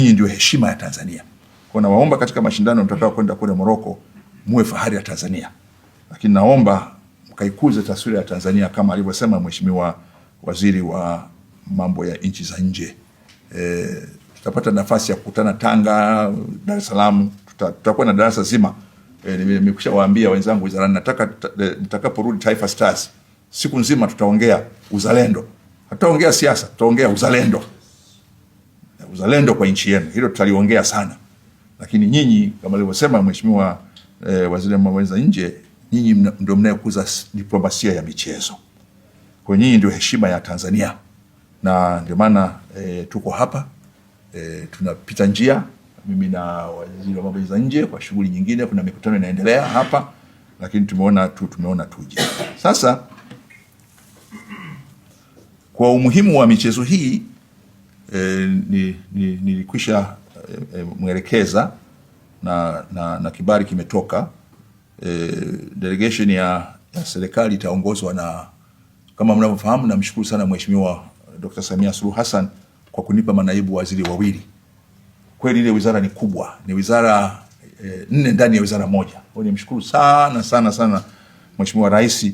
Hii ndio heshima ya Tanzania. Kwa nawaomba katika mashindano mtakao kwenda kule Morocco muwe fahari ya Tanzania. Lakini naomba mkaikuze taswira ya Tanzania kama alivyosema Mheshimiwa Waziri wa mambo ya nchi za nje. Tutapata nafasi ya kukutana Tanga, Dar es Salaam, tutakuwa na darasa zima. Nimekwishawaambia wenzangu wizarani, nitakaporudi Taifa Stars siku nzima tutaongea uzalendo. Hatutaongea siasa, tutaongea uzalendo. Uzalendo kwa nchi yenu. Hilo tutaliongea sana. Lakini nyinyi kama alivyosema Mheshimiwa Waziri wa mambo ya nje, nyinyi ndio mnayokuza diplomasia ya michezo. Kwa nyinyi ndio heshima ya Tanzania. Na ndio maana tuko hapa, tunapita njia mimi na Waziri wa mambo ya nje kwa shughuli nyingine, kuna mikutano inaendelea hapa, lakini tumeona tuje. Sasa kwa umuhimu wa michezo hii nilikwisha mwelekeza na kibali kimetoka. Delegation ya serikali itaongozwa na, kama mnavyofahamu, namshukuru sana Mheshimiwa Dr. Samia Suluhu Hassan kwa kunipa manaibu waziri wawili. Kweli ile wizara ni kubwa, ni wizara 4 ndani ya wizara moja. Kwa hiyo nimshukuru sana Mheshimiwa Rais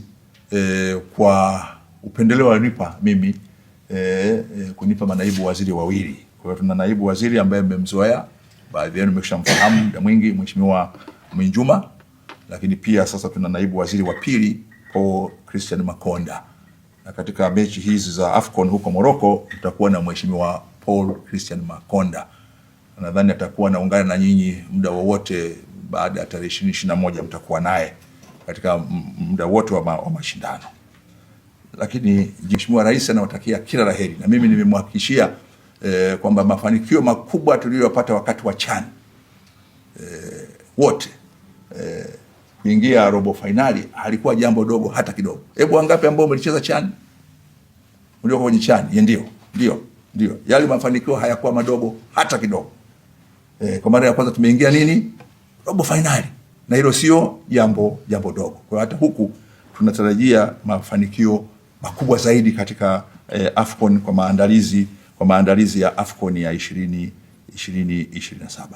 kwa upendeleo alinipa mimi kunipa manaibu waziri wawili. Kwa hiyo tuna naibu waziri ambaye mmemzoea, baadhi yenu mmeshamfahamu muda mwingi, Mheshimiwa Mwinjuma, lakini pia sasa tuna naibu waziri wa pili Paul Christian Makonda. Na katika mechi hizi za AFCON huko Morocco tutakuwa na Mheshimiwa Paul Christian Makonda. Nadhani atakuwa naungana na nyinyi muda wowote baada ya tarehe 20-21 mtakuwa naye katika muda wote wa mashindano. Lakini Mheshimiwa Rais anawatakia kila laheri, na mimi nimemhakikishia kwamba mafanikio makubwa tuliyopata wakati wa CHAN wote kuingia robo finali halikuwa jambo dogo hata kidogo. Hebu wangapi ambao mlicheza CHAN? Mlio kwenye CHAN? Ndio. Yale mafanikio hayakuwa madogo hata kidogo. Kwa mara ya kwanza tumeingia robo finali. Na hilo sio jambo dogo. Kwa hata huku tunatarajia mafanikio makubwa zaidi katika AFCON kwa maandalizi ya AFCON ya 2027.